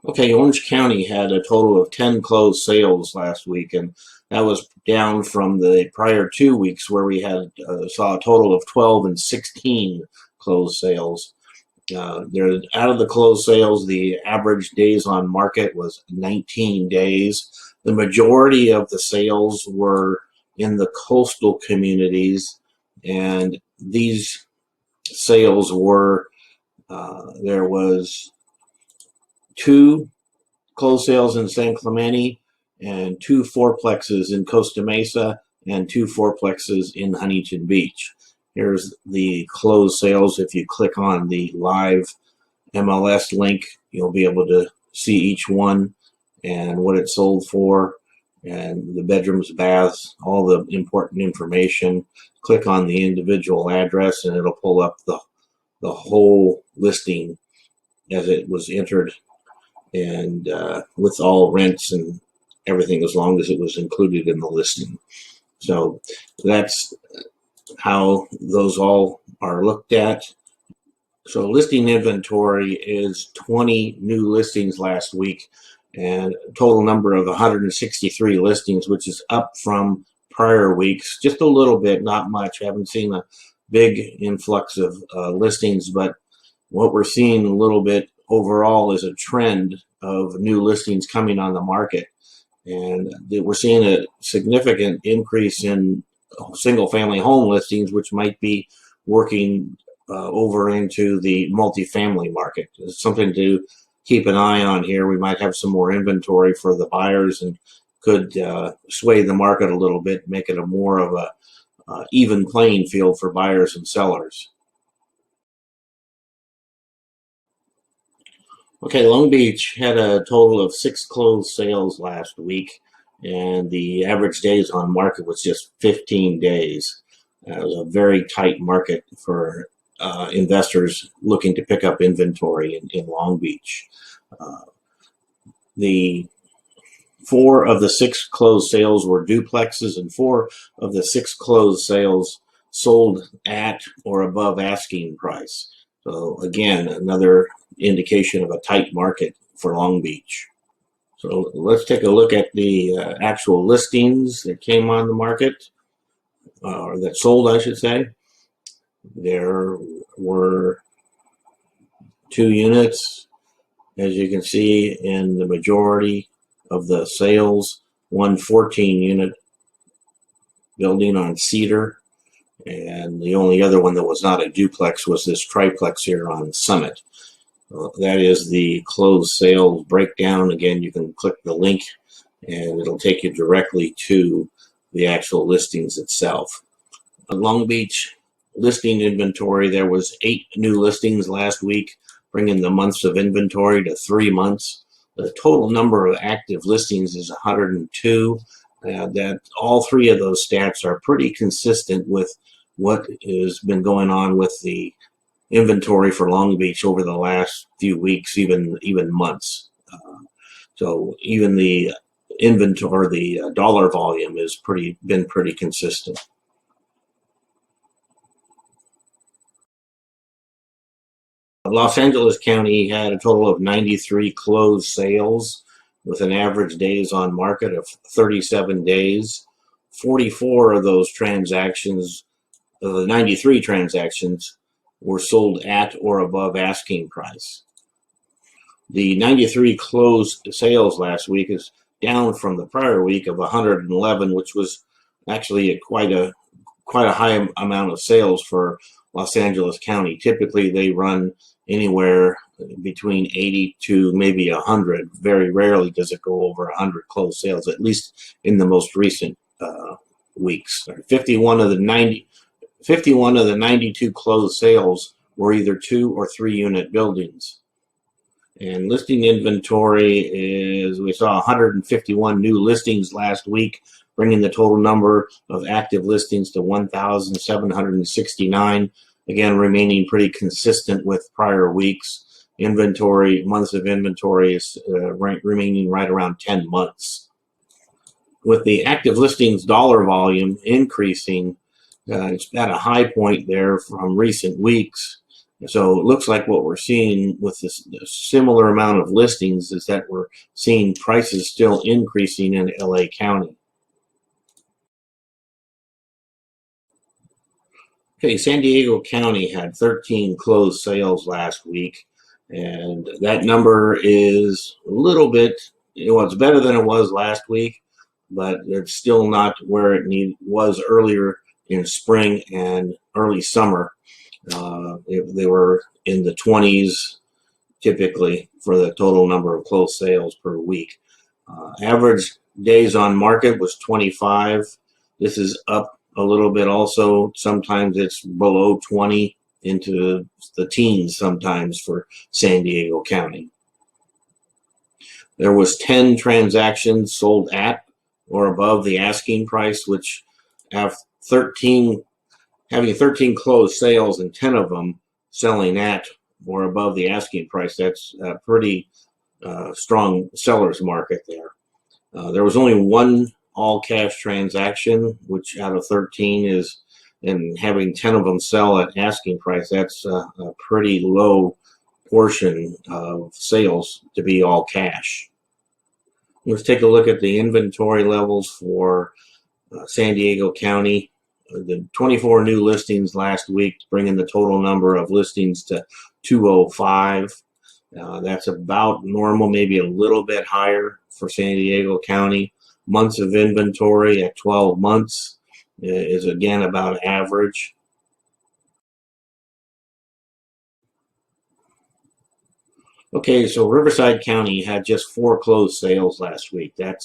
Okay, Orange County had a total of 10 closed sales last week, and that was down from the prior 2 weeks where we had saw a total of 12 and 16 closed sales. There, out of the closed sales, the average days on market was 19 days. The majority of the sales were in the coastal communities, and these sales were there was two closed sales in San Clemente and two fourplexes in Costa Mesa and two fourplexes in Huntington Beach. Here's the closed sales. If you click on the live MLS link, you'll be able to see each one and what it sold for, and the bedrooms, baths, all the important information. Click on the individual address and it'll pull up the whole listing as it was entered, and with all rents and everything, as long as it was included in the listing. So that's how those all are looked at. So listing inventory is 20 new listings last week, and a total number of 163 listings, which is up from prior weeks, just a little bit, not much. I haven't seen a big influx of listings, but what we're seeing a little bit overall is a trend of new listings coming on the market. And we're seeing a significant increase in single family home listings, which might be working over into the multifamily market. It's something to keep an eye on here. We might have some more inventory for the buyers and could sway the market a little bit, make it a more of a even playing field for buyers and sellers. Okay, Long Beach had a total of 6 closed sales last week, and the average days on market was just 15 days. It was a very tight market for investors looking to pick up inventory in Long Beach. The 4 of the 6 closed sales were duplexes, and 4 of the 6 closed sales sold at or above asking price. So again, another indication of a tight market for Long Beach. So let's take a look at the actual listings that came on the market, or that sold, I should say. There were 2 units, as you can see, in the majority of the sales. One 14-unit building on Cedar, and the only other one that was not a duplex was this triplex here on Summit. That is the closed sales breakdown. Again, you can click the link and it'll take you directly to the actual listings itself. Long Beach listing inventory, there was 8 new listings last week, bringing the months of inventory to 3 months. The total number of active listings is 102. That all 3 of those stats are pretty consistent with what has been going on with the inventory for Long Beach over the last few weeks, even months. So even the inventory, the dollar volume has been pretty consistent. Los Angeles County had a total of 93 closed sales with an average days on market of 37 days. 44 of those transactions, the 93 transactions, were sold at or above asking price. The 93 closed sales last week is down from the prior week of 111, which was actually quite a high amount of sales for Los Angeles County. Typically, they run anywhere between 80 to maybe 100. Very rarely does it go over 100 closed sales, at least in the most recent weeks. 51 of the 92 closed sales were either 2 or 3 unit buildings. And listing inventory is, we saw 151 new listings last week, bringing the total number of active listings to 1,769. Again, remaining pretty consistent with prior weeks. Inventory, months of inventory is remaining right around 10 months. With the active listings dollar volume increasing, it's at a high point there from recent weeks, So it looks like what we're seeing with this similar amount of listings is that we're seeing prices still increasing in LA County. Okay, San Diego County had 13 closed sales last week, and that number is a little bit, it's better than it was last week, but it's still not where it was earlier in spring and early summer. They were in the 20s typically for the total number of closed sales per week. Average days on market was 25. This is up a little bit also. Sometimes it's below 20 into the teens sometimes for San Diego County. There was 10 transactions sold at or above the asking price, which have 13 having 13 closed sales and 10 of them selling at or above the asking price. That's a pretty strong seller's market there. There was only one all cash transaction, which out of 13 is, and having 10 of them sell at asking price, that's a pretty low portion of sales to be all cash. Let's take a look at the inventory levels for San Diego County. The 24 new listings last week, bringing the total number of listings to 205. That's about normal, maybe a little bit higher for San Diego County. Months of inventory at 12 months is again about average. Okay, so Riverside County had just 4 closed sales last week. That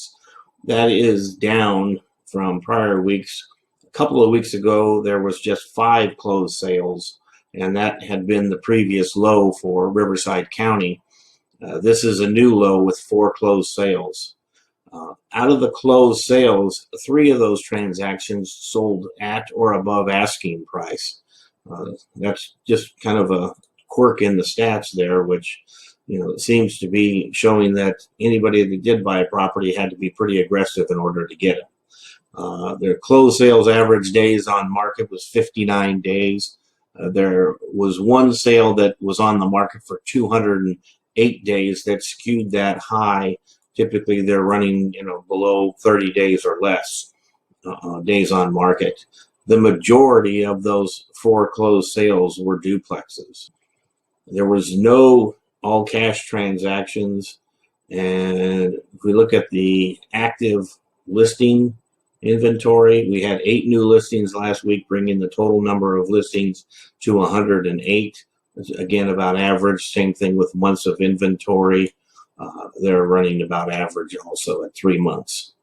is down from prior weeks. A couple of weeks ago, there was just 5 closed sales, and that had been the previous low for Riverside County. This is a new low with 4 closed sales. Out of the closed sales, 3 of those transactions sold at or above asking price. That's just kind of a quirk in the stats there, which seems to be showing that anybody that did buy a property had to be pretty aggressive in order to get it. Their closed sales average days on market was 59 days. There was one sale that was on the market for 208 days that skewed that high. Typically, they're running below 30 days or less days on market. The majority of those 4 closed sales were duplexes. There was no all cash transactions, and if we look at the active listing inventory, we had 8 new listings last week, bringing the total number of listings to 108. Again, about average. Same thing with months of inventory. They're running about average also at 3 months.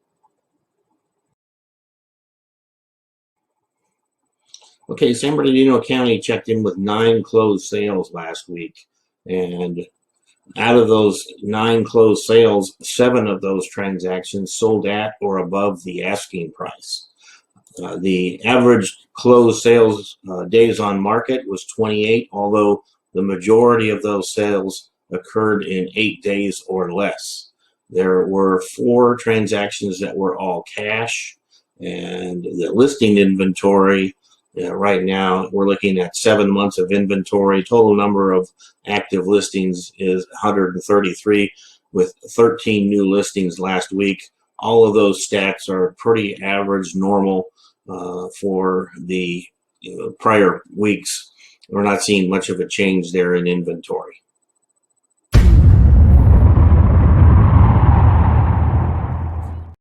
Okay, San Bernardino County checked in with 9 closed sales last week, and out of those 9 closed sales, 7 of those transactions sold at or above the asking price. The average closed sales days on market was 28, although the majority of those sales occurred in 8 days or less. There were 4 transactions that were all cash, and the listing inventory right now we're looking at 7 months of inventory. Total number of active listings is 133, with 13 new listings last week. All of those stats are pretty average, normal for the prior weeks. We're not seeing much of a change there in inventory.